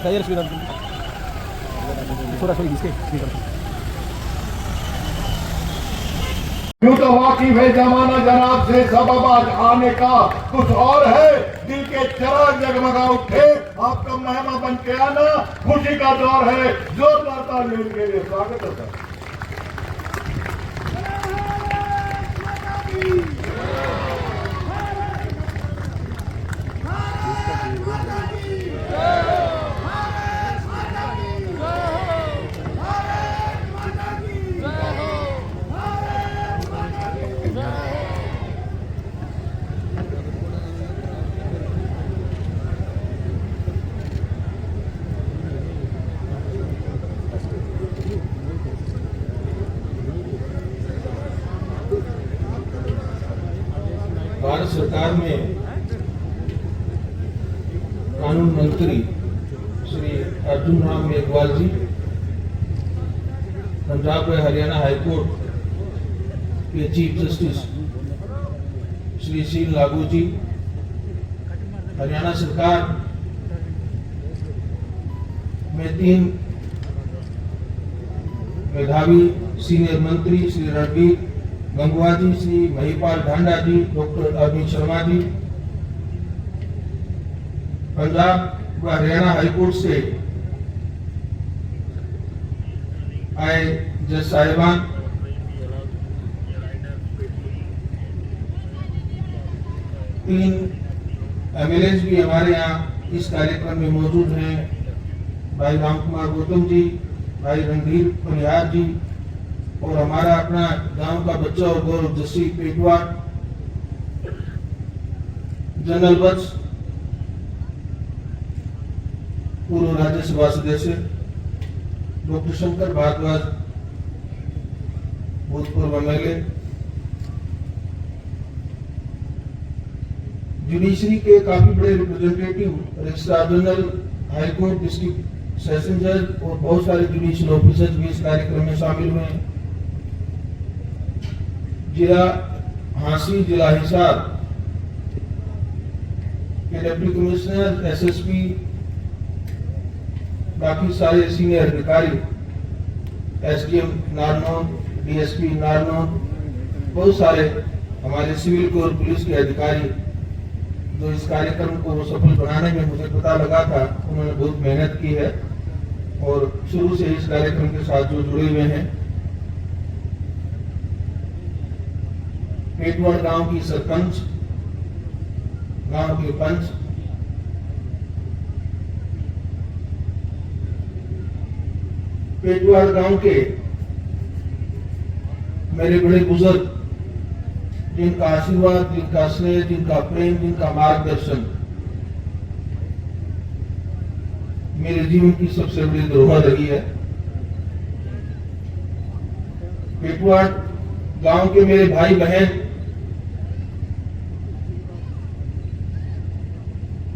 यूं तो वाकिफ है जमाना जनाब से सबब आज आने का कुछ और है। दिल के चिराग जगमगा उठे, आपका मेहमान बन के आना खुशी का दौर है। जोरदार तालियों के लिए स्वागत है। भारत सरकार में कानून मंत्री श्री अर्जुन राम मेघवाल जी, पंजाब व हरियाणा हाईकोर्ट के चीफ जस्टिस श्री सी लागू जी, हरियाणा सरकार में 3 मेधावी सीनियर मंत्री श्री रणबीर गंगवा जी, श्री महिपाल ढांडा जी, डॉक्टर अमित शर्मा जी, पंजाब व हरियाणा हाईकोर्ट से आए जज साहिबान, तीन एमएलए भी हमारे यहाँ इस कार्यक्रम में मौजूद हैं। भाई राम कुमार गौतम जी, भाई रणधीर परिहार जी, और हमारा अपना गांव का बच्चा और गौरव जस्सी पेटवा, जनरल वत्स, पूर्व राज्यसभा सदस्य डॉक्टर शंकर भारद्वाज, भूतपूर्व एमएलए, जुडिशरी के काफी बड़े representative, registrar general, high court, district session जज और बहुत सारे जुडिशियल ऑफिसर्स भी इस कार्यक्रम में शामिल हुए हैं। जिला हांसी, जिला हिसार के डिप्टी कमिश्नर, एसएसपी, बाकी सारे सीनियर अधिकारी, एसडीएम नारनौल, डीएसपी नारनौल, बहुत सारे हमारे सिविल कोर पुलिस के अधिकारी जो इस कार्यक्रम को सफल बनाने में मुझे पता लगा था, उन्होंने बहुत मेहनत की है और शुरू से इस कार्यक्रम के साथ जो जुड़े हुए हैं। पेटवाड़ गांव की सरपंच, गांव के पंच, पेटवाड़ गांव के मेरे बड़े बुजुर्ग, जिनका आशीर्वाद, जिनका स्नेह, जिनका प्रेम, जिनका मार्गदर्शन मेरे जीवन की सबसे बड़ी धरोहर रही है। पेटवाड़ गांव के मेरे भाई बहन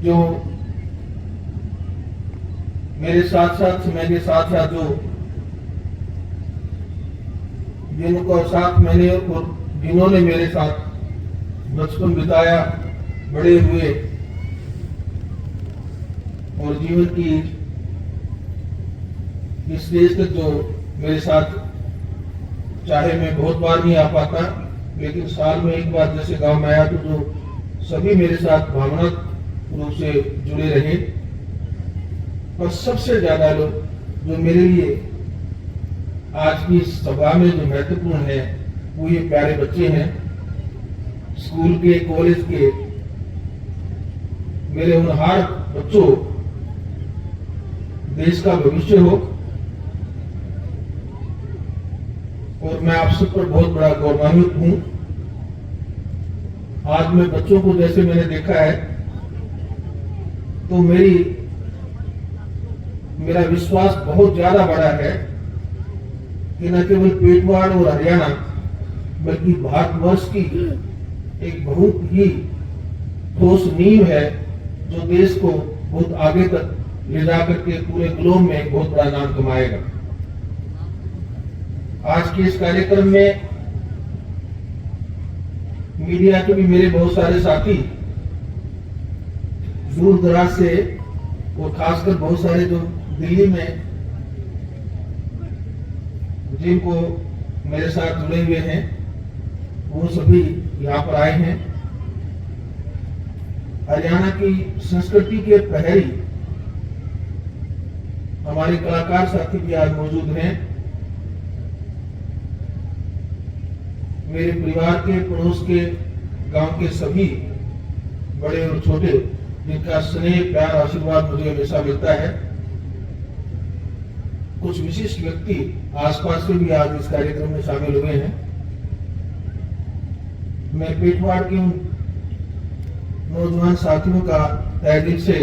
जो मेरे साथ साथ समय के साथ साथ जो जिनको साथ मैंने और जिन्होंने मेरे साथ बचपन बिताया, बड़े हुए और जीवन की इस स्टेज तक जो मेरे साथ, चाहे मैं बहुत बार नहीं आ पाता, लेकिन साल में एक बार जैसे गांव में आया तो जो सभी मेरे साथ भावनात्मक रूप से जुड़े रहे। और सबसे ज्यादा लोग जो मेरे लिए आज की सभा में जो महत्वपूर्ण है वो ये प्यारे बच्चे हैं, स्कूल के, कॉलेज के, मेरे उन हर बच्चों, देश का भविष्य हो। और मैं आप सब पर बहुत बड़ा गौरवान्वित हूं। आज मैं बच्चों को जैसे मैंने देखा है तो मेरा विश्वास बहुत ज्यादा बड़ा है कि न केवल पेटवाड़ और हरियाणा बल्कि भारतवर्ष की एक बहुत ही ठोस नींव है जो देश को बहुत आगे तक ले जाकर के पूरे ग्लोब में एक बहुत बड़ा नाम कमाएगा। आज के इस कार्यक्रम में मीडिया के भी मेरे बहुत सारे साथी दूर दराज से और खासकर बहुत सारे जो दिल्ली में जिनको मेरे साथ जुड़े हुए हैं वो सभी यहाँ पर आए हैं। हरियाणा की संस्कृति के प्रहरी हमारे कलाकार साथी भी आज मौजूद हैं। मेरे परिवार के, पड़ोस के, गांव के सभी बड़े और छोटे जिनका स्नेह, प्यार, आशीर्वाद मुझे हमेशा मिलता है। कुछ विशिष्ट व्यक्ति आसपास से भी आज इस कार्यक्रम में शामिल हुए हैं। मैं पेटवाड़ के उन नौजवान साथियों का तहे दिल से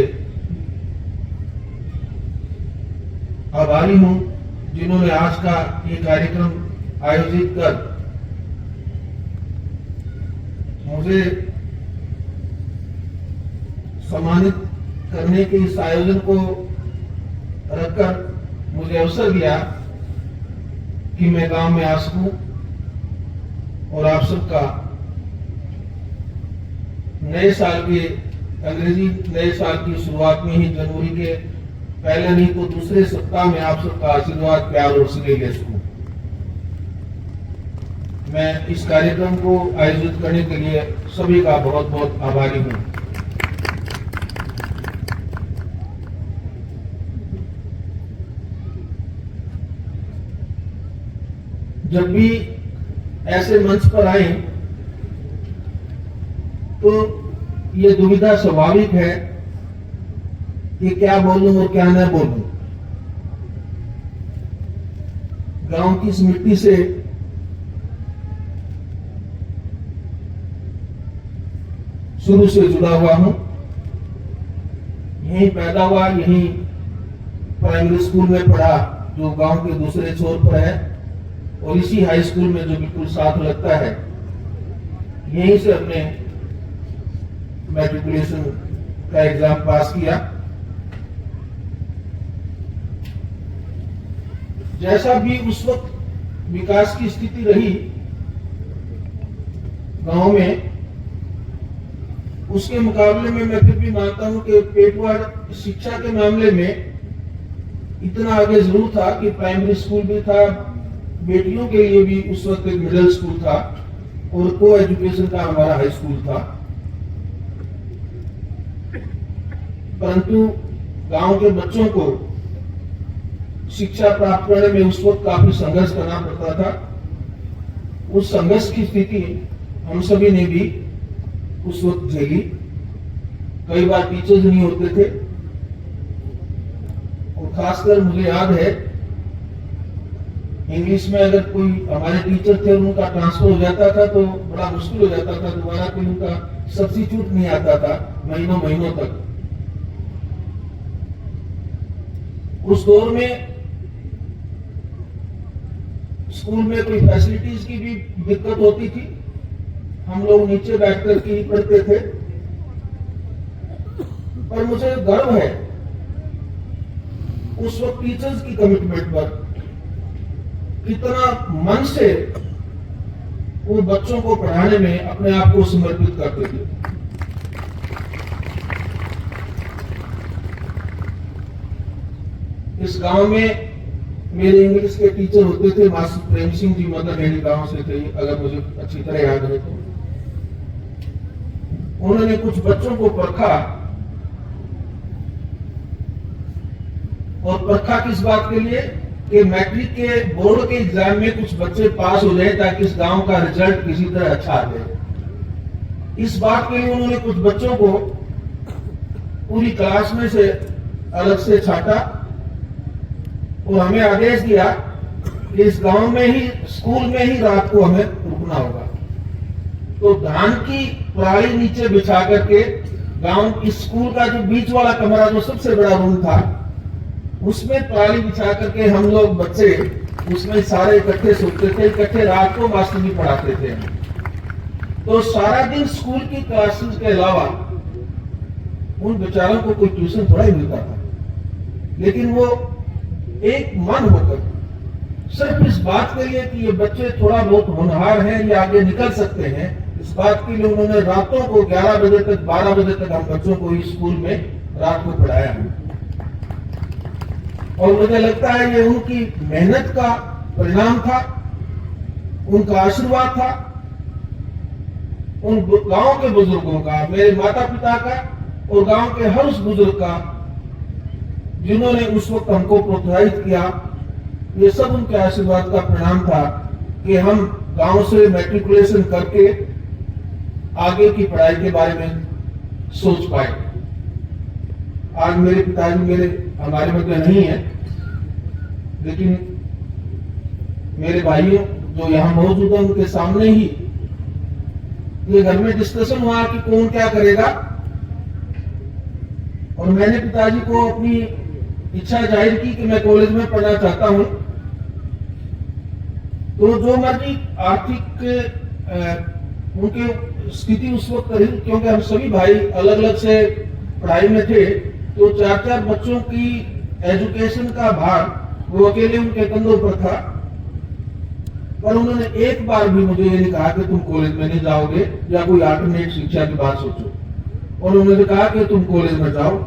आभारी हूं जिन्होंने आज का ये कार्यक्रम आयोजित कर मुझे सम्मानित करने के इस आयोजन को रखकर मुझे अवसर दिया कि मैं गांव में आ सकूं और आप सबका नए साल के, अंग्रेजी नए साल की शुरुआत में ही, जनवरी के पहले नहीं तो दूसरे सप्ताह में आप सबका आशीर्वाद, प्यार और स्नेह ले सकूं। मैं इस कार्यक्रम को आयोजित करने के लिए सभी का बहुत बहुत आभारी हूं। जब भी ऐसे मंच पर आए तो ये दुविधा स्वाभाविक है कि क्या बोलूं और क्या न बोलूं। गांव की इस मिट्टी से शुरू से जुड़ा हुआ हूं, यहीं पैदा हुआ, यहीं प्राइमरी स्कूल में पढ़ा जो गांव के दूसरे छोर पर है, और इसी हाई स्कूल में जो बिल्कुल साथ लगता है, यहीं से हमने मैट्रिकुलेशन का एग्जाम पास किया। जैसा भी उस वक्त विकास की स्थिति रही गांव में, उसके मुकाबले में मैं फिर भी मानता हूं कि पेटवाड़ शिक्षा के मामले में इतना आगे जरूर था कि प्राइमरी स्कूल भी था, बेटियों के लिए भी उस वक्त एक मिडिल स्कूल था और को एजुकेशन का हमारा हाई स्कूल था। परंतु गांव के बच्चों को शिक्षा प्राप्त करने में उस वक्त काफी संघर्ष करना पड़ता था। उस संघर्ष की स्थिति हम सभी ने भी उस वक्त झेली। कई बार टीचर्स नहीं होते थे, और खासकर मुझे याद है इंग्लिश में अगर कोई हमारे टीचर थे उनका ट्रांसफर हो जाता था तो बड़ा मुश्किल हो जाता था, दोबारा कोई उनका सब्स्टिट्यूट नहीं आता था महीनों महीनों तक। उस दौर में स्कूल में कोई फैसिलिटीज की भी दिक्कत होती थी, हम लोग नीचे बैठकर के ही पढ़ते थे। पर मुझे गर्व है उस वक्त टीचर्स की कमिटमेंट पर, कितना मन से वो बच्चों को पढ़ाने में अपने आप को समर्पित करते थे। इस गांव में मेरे इंग्लिश के टीचर होते थे मास्टर प्रेम सिंह जी, मदर हेड़ी गांव से थे, अगर मुझे अच्छी तरह याद है तो। उन्होंने कुछ बच्चों को परखा, और परखा किस बात के लिए कि मैट्रिक के बोर्ड के एग्जाम में कुछ बच्चे पास हो जाए ताकि इस गांव का रिजल्ट किसी तरह अच्छा आ जाए। इस बात के लिए उन्होंने कुछ बच्चों को पूरी क्लास में से अलग से छाटा और हमें आदेश दिया कि इस गांव में ही, स्कूल में ही रात को हमें रुकना होगा। तो धान की पराली नीचे बिछा करके गांव, इस स्कूल का जो बीच वाला कमरा जो सबसे बड़ा रूम था, उसमें पराली बिछा करके हम लोग बच्चे उसमें सारे इकट्ठे सोते थे, इकट्ठे रात को मास्टर जी पढ़ाते थे। तो सारा दिन स्कूल की क्लासेस के अलावा उन बेचारों को कोई ट्यूशन थोड़ा ही मिलता था, लेकिन वो एक मन होकर सिर्फ इस बात के लिए कि ये बच्चे थोड़ा बहुत होनहार हैं, ये आगे निकल सकते हैं, इस बात के लिए उन्होंने रातों को 11 बजे तक, 12 बजे तक हम बच्चों को इस स्कूल में रात को पढ़ाया है। और मुझे लगता है ये उनकी मेहनत का परिणाम था, उनका आशीर्वाद था, उन गांव के बुजुर्गों का, मेरे माता पिता का और गांव के हर उस बुजुर्ग का जिन्होंने उस वक्त हमको प्रोत्साहित किया। ये सब उनके आशीर्वाद का परिणाम था कि हम गांव से मैट्रिकुलेशन करके आगे की पढ़ाई के बारे में सोच पाए। आज मेरे पिताजी हमारे मध्य नहीं है, लेकिन मेरे भाइयों जो यहाँ मौजूद है उनके सामने ही ये घर में डिस्कशन हुआ कि कौन क्या करेगा, और मैंने पिताजी को अपनी इच्छा जाहिर की कि मैं कॉलेज में पढ़ना चाहता हूं। तो जो मर्जी आर्थिक उनकी स्थिति उस वक्त रही, क्योंकि हम सभी भाई अलग अलग से पढ़ाई में थे, तो 4-4 बच्चों की एजुकेशन का भार वो अकेले उनके कंधों पर था। पर उन्होंने एक बार भी मुझे ये नहीं कहा कि तुम कॉलेज में नहीं जाओगे या कोई अल्टरनेट शिक्षा की बात सोचो, और उन्होंने कहा कि तुम कॉलेज में जाओ।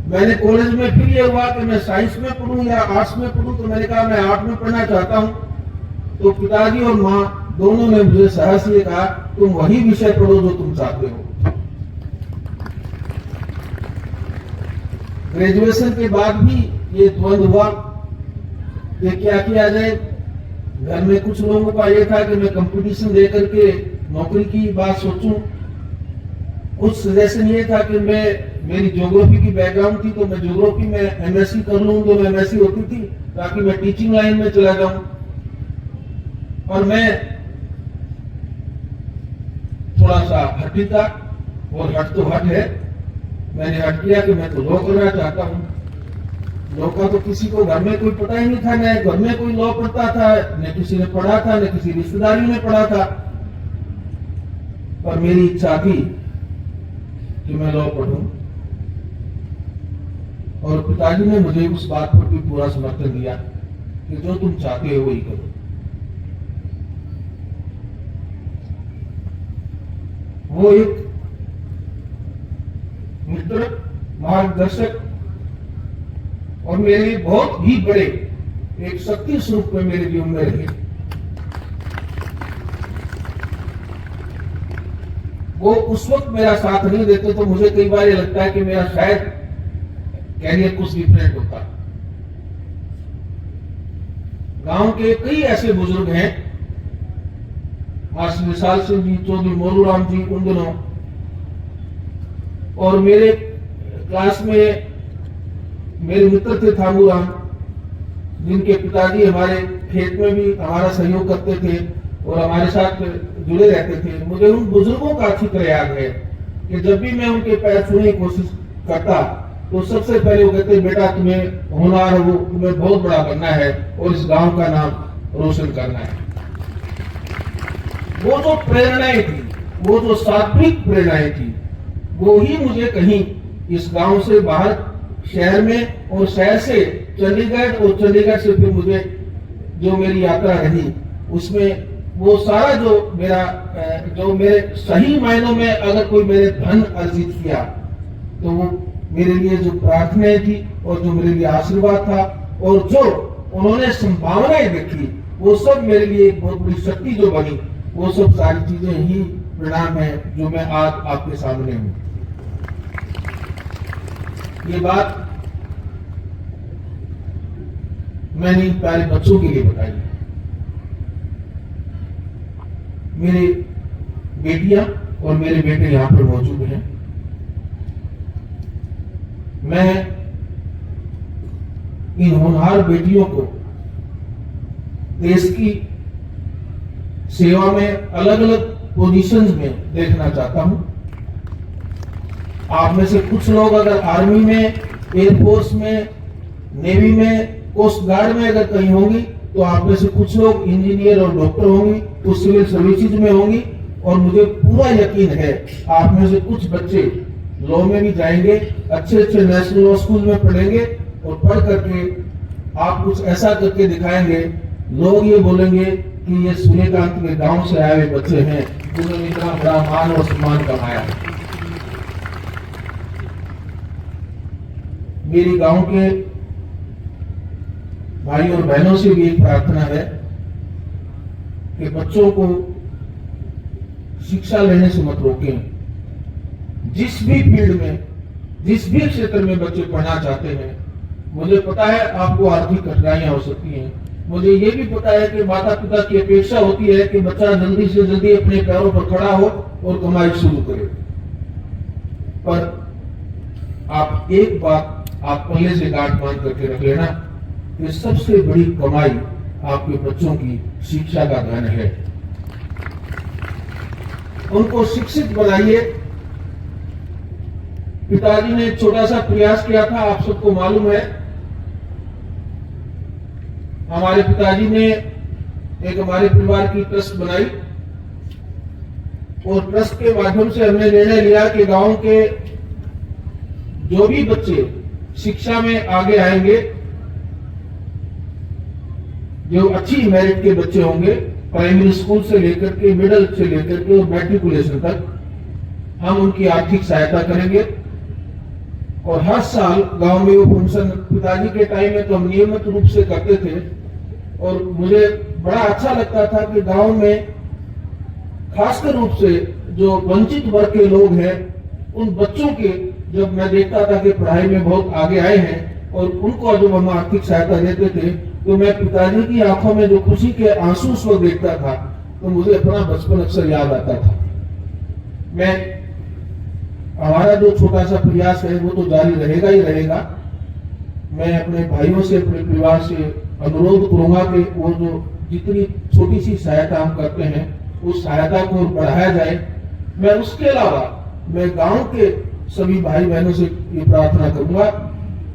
मैंने कॉलेज में फिर ये हुआ कि मैं साइंस में पढ़ूं या आर्ट्स में पढ़ूं, तो मैंने कहा मैं आर्ट में पढ़ना चाहता हूं। तो पिताजी और माँ दोनों ने मुझे साहस ये कहा तुम वही विषय पढ़ो जो तुम चाहते हो। ग्रेजुएशन के बाद भी ये द्वंद हुआ कि क्या किया जाए। घर में कुछ लोगों का ये था कि मैं कंपटीशन दे करके नौकरी की बात सोचूं, कुछ सजेशन ये था कि मेरी ज्योग्राफी की बैकग्राउंड थी, तो मैं ज्योग्राफी में एमएससी कर लूं, जो एमएससी होती थी, ताकि मैं टीचिंग लाइन में चला जाऊं। और मैं थोड़ा सा हटी था, और हट तो हट है, मैंने हट किया कि मैं तो लॉ करना चाहता हूं। लॉ का तो किसी को घर में कोई पता ही नहीं था, न घर में कोई लॉ पढ़ता था, न किसी ने पढ़ा था, न किसी रिश्तेदारी ने पढ़ा था। पर मेरी इच्छा थी कि मैं लॉ पढ़ूं, और पिताजी ने मुझे उस बात पर भी पूरा समर्थन दिया कि जो तुम चाहते हो वही करो। वो एक मित्र, मार्गदर्शक और मेरे बहुत ही बड़े एक शक्ति स्वरूप में मेरे जीवन में रहे। वो उस वक्त मेरा साथ नहीं देते तो मुझे कई बार ये लगता है कि मेरा शायद कैरियर कुछ डिफरेंट होता। गांव के कई ऐसे बुजुर्ग हैं, मास्टर विशाल सिंह जी, चौधरी मोरूराम जी उन दिनों, और मेरे क्लास में मेरे मित्र थे थामूराम, जिनके पिताजी हमारे खेत में भी हमारा सहयोग करते थे और हमारे साथ जुड़े रहते थे। मुझे उन बुजुर्गों का अच्छी तरह याद है कि जब भी मैं उनके पैर छूने की कोशिश करता तो सबसे पहले वो कहते, बेटा तुम्हें होनहार हो, तुम्हें बहुत बड़ा बनना है और इस गांव का नाम रोशन करना है। वो जो प्रेरणाएं थी, वो जो सात्विक प्रेरणाएं थी, वो ही मुझे कहीं इस गांव से बाहर शहर में, और शहर से चंडीगढ़, और चंडीगढ़ से फिर मुझे जो मेरी यात्रा रही उसमें वो सारा जो मेरे सही मायनों में अगर कोई मेरे धन अर्जित किया तो वो मेरे लिए जो प्रार्थनाएं थी और जो मेरे लिए आशीर्वाद था और जो उन्होंने संभावनाएं देखी, वो सब मेरे लिए एक बहुत बड़ी शक्ति जो बनी, वो सब सारी चीजें ही परिणाम है जो मैं आज आपके सामने हूं। ये बात मैंने इन प्यारे बच्चों के लिए बताई। मेरे बेटियां और मेरे बेटे यहां पर मौजूद हैं। मैं इन होनहार बेटियों को देश की सेवा में अलग अलग पोजीशंस में देखना चाहता हूं। आप में से कुछ लोग अगर आर्मी में, एयरफोर्स में, नेवी में, कोस्ट गार्ड में अगर कहीं होंगी, तो आप में से कुछ लोग इंजीनियर और डॉक्टर होंगी, कुछ सिविल सर्विसेज में होंगी, और मुझे पूरा यकीन है आप में से कुछ बच्चे लॉ में भी जाएंगे, अच्छे अच्छे नेशनल लॉ स्कूल में पढ़ेंगे, और पढ़ करके आप कुछ ऐसा करके दिखाएंगे, लोग ये बोलेंगे कि ये सूर्यकांत के गांव से आए हुए बच्चे हैं जिन्होंने इतना बड़ा मान और सम्मान कमाया। मेरी गांव के भाई और बहनों से भी एक प्रार्थना है कि बच्चों को शिक्षा लेने से मत रोकें। जिस भी फील्ड में, जिस भी क्षेत्र में बच्चे पढ़ना चाहते हैं, मुझे पता है आपको आर्थिक कठिनाइयां हो सकती हैं, मुझे ये भी पता है कि माता पिता की अपेक्षा होती है कि बच्चा जल्दी से जल्दी अपने पैरों पर खड़ा हो और कमाई शुरू करे। पर आप एक बात आप पहले से गांठ बांध करके रख लेना कि सबसे बड़ी कमाई आपके बच्चों की शिक्षा का धन है। उनको शिक्षित बनाइए। पिताजी ने एक छोटा सा प्रयास किया था, आप सबको मालूम है। हमारे पिताजी ने एक हमारे परिवार की ट्रस्ट बनाई और ट्रस्ट के माध्यम से हमने निर्णय लिया कि गांव के जो भी बच्चे शिक्षा में आगे आएंगे, जो अच्छी मेरिट के बच्चे होंगे, प्राइमरी स्कूल से लेकर के मिडिल से लेकर के और मैट्रिकुलेशन तक, हम उनकी आर्थिक सहायता करेंगे। और हर साल गांव में वो फंक्शन पिताजी के टाइम में तो हम नियमित रूप से करते थे और मुझे बड़ा अच्छा लगता था कि गांव में खासकर रूप से जो वंचित वर्ग के लोग हैं, उन बच्चों के जब मैं देखता था कि पढ़ाई में बहुत आगे आए हैं और उनको जब हम आर्थिक सहायता देते थे, तो मैं पिताजी की आंखों में जो खुशी के आंसू उस वक्त देखता था, तो मुझे अपना बचपन अक्सर याद आता था। हमारा जो छोटा सा प्रयास है वो तो जारी रहेगा ही रहेगा। मैं अपने भाइयों से, अपने परिवार से अनुरोध करूंगा कि वो जो जितनी छोटी सी सहायता हम करते हैं, उस सहायता को बढ़ाया जाए। मैं उसके अलावा मैं गांव के सभी भाई बहनों से ये प्रार्थना करूंगा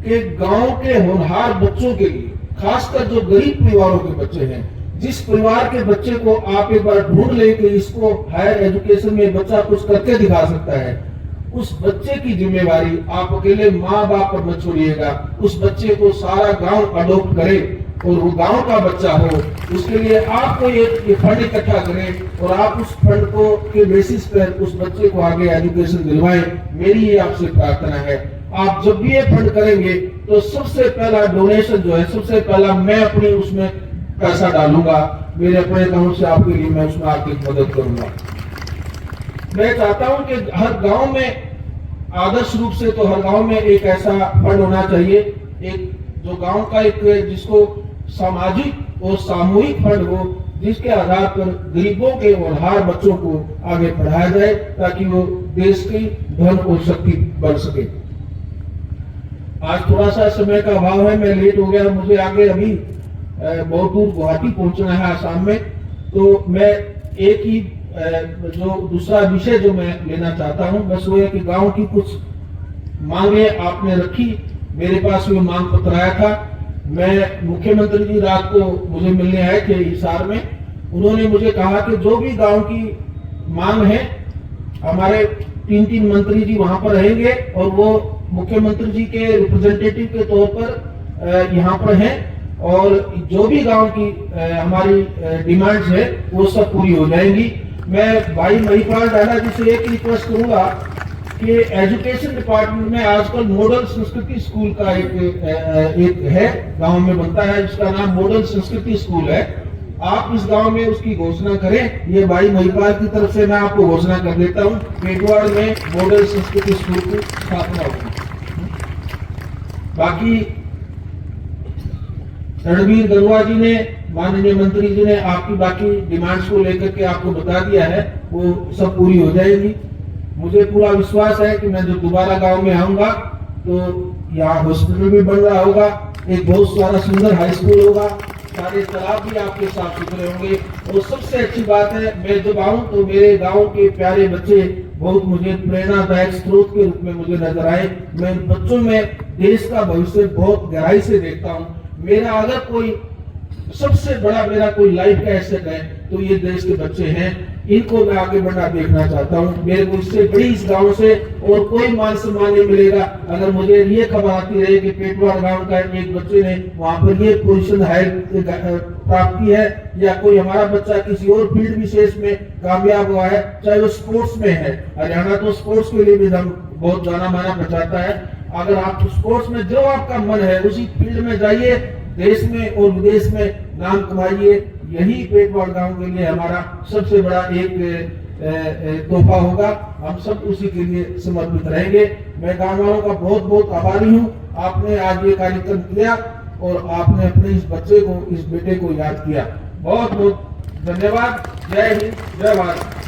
कि गांव के होनहार बच्चों के लिए, खासकर जो गरीब परिवारों के बच्चे हैं, जिस परिवार के बच्चे को आप एक बार ढूंढ ले कि इसको हायर एजुकेशन में बच्चा कुछ करके दिखा सकता है, उस बच्चे की जिम्मेवारी आप अकेले माँ बाप पर मत छोड़िएगा। उस बच्चे को सारा गांव अडॉप्ट करे और वो गांव का बच्चा हो। उसके लिए आपको एक फंड इकट्ठा करें और आप उस फंड को के बेसिस पर उस बच्चे को आगे एजुकेशन दिलवाएं। मेरी ये आपसे प्रार्थना है। आप जब भी ये फंड करेंगे तो सबसे पहला डोनेशन जो है, सबसे पहला मैं अपनी उसमें पैसा डालूंगा, मेरे अपने अकाउंट से आपके लिए मैं उसमें आर्थिक मदद करूंगा। मैं चाहता हूं कि हर गांव में, आदर्श रूप से तो हर गांव में एक ऐसा फंड होना चाहिए, एक जो गांव का एक जिसको सामाजिक और सामूहिक फंड हो, जिसके आधार पर गरीबों के और हर बच्चों को आगे पढ़ाया जाए ताकि वो देश की धन और शक्ति बन सके। आज थोड़ा सा समय का अभाव है, मैं लेट हो गया, मुझे आगे अभी बहुत दूर गुवाहाटी पहुंचना है, आसाम में। तो मैं एक ही जो दूसरा विषय जो मैं लेना चाहता हूं, बस वो है कि गांव की कुछ मांगे आपने रखी। मेरे पास वो मांग पत्र आया था। मैं मुख्यमंत्री जी रात को मुझे मिलने आए थे हिसार में। उन्होंने मुझे कहा कि जो भी गांव की मांग है, हमारे 3 मंत्री जी वहां पर रहेंगे और वो मुख्यमंत्री जी के रिप्रेजेंटेटिव के तौर पर यहाँ पर हैं और जो भी गांव की हमारी डिमांड्स है वो सब पूरी हो जाएंगी। मैं भाई महिपाल डाला जी से एक रिक्वेस्ट करूंगा कि एजुकेशन डिपार्टमेंट में आजकल मॉडल संस्कृति स्कूल का एक है, गांव में बनता है, जिसका नाम मॉडल संस्कृति स्कूल है। आप इस गांव में उसकी घोषणा करें। ये भाई महिपाल की तरफ से मैं आपको घोषणा कर देता हूं, पेटवाड़ में मॉडल संस्कृति स्कूल की स्थापना होगी। बाकी रणबीर गंगवा जी ने, माननीय मंत्री जी ने आपकी बाकी डिमांड्स को लेकर के आपको बता दिया है, वो सब पूरी हो जाएगी। मुझे पूरा विश्वास है कि मैं जब दोबारा गांव में आऊंगा तो यहाँ हॉस्पिटल भी बन रहा होगा, एक बहुत सारा सुंदर हाई स्कूल होगा, सारे तालाब भी आपके साफ सुथरे होंगे। और सबसे अच्छी बात है, मैं जब आऊं तो मेरे गांव के प्यारे बच्चे बहुत मुझे प्रेरणादायक स्रोत के रूप में मुझे नजर आए। मैं बच्चों में देश का भविष्य बहुत गहराई से देखता हूँ। मेरा अगर कोई सबसे बड़ा मेरा कोई लाइफ का एसेट है तो ये देश के बच्चे हैं। इनको मैं आगे बढ़ना देखना चाहता हूँ। मेरे को इससे बड़ी इस गांव से और कोई मान सम्मान नहीं मिलेगा अगर मुझे ये खबर आती रहे कि पेटवाड़ गांव का एक बच्चे ने वहां पर ये पोजीशन हायर प्राप्त की है, या कोई हमारा बच्चा किसी और फील्ड विशेष में कामयाब हुआ है, चाहे वो स्पोर्ट्स में है। हरियाणा तो स्पोर्ट्स के लिए भी बहुत जाना माना पहचानता है। अगर आप स्पोर्ट्स में जो आपका मन है उसी फील्ड में जाइए, देश में और विदेश में नाम कमाइए। यही पेटवाड़ गांव के लिए हमारा सबसे बड़ा एक तोहफा होगा। हम सब उसी के लिए समर्पित रहेंगे। मैं गांव वालों का बहुत बहुत आभारी हूं। आपने आज ये कार्यक्रम किया और आपने अपने इस बच्चे को, इस बेटे को याद किया। बहुत बहुत धन्यवाद। जय हिंद, जय भारत।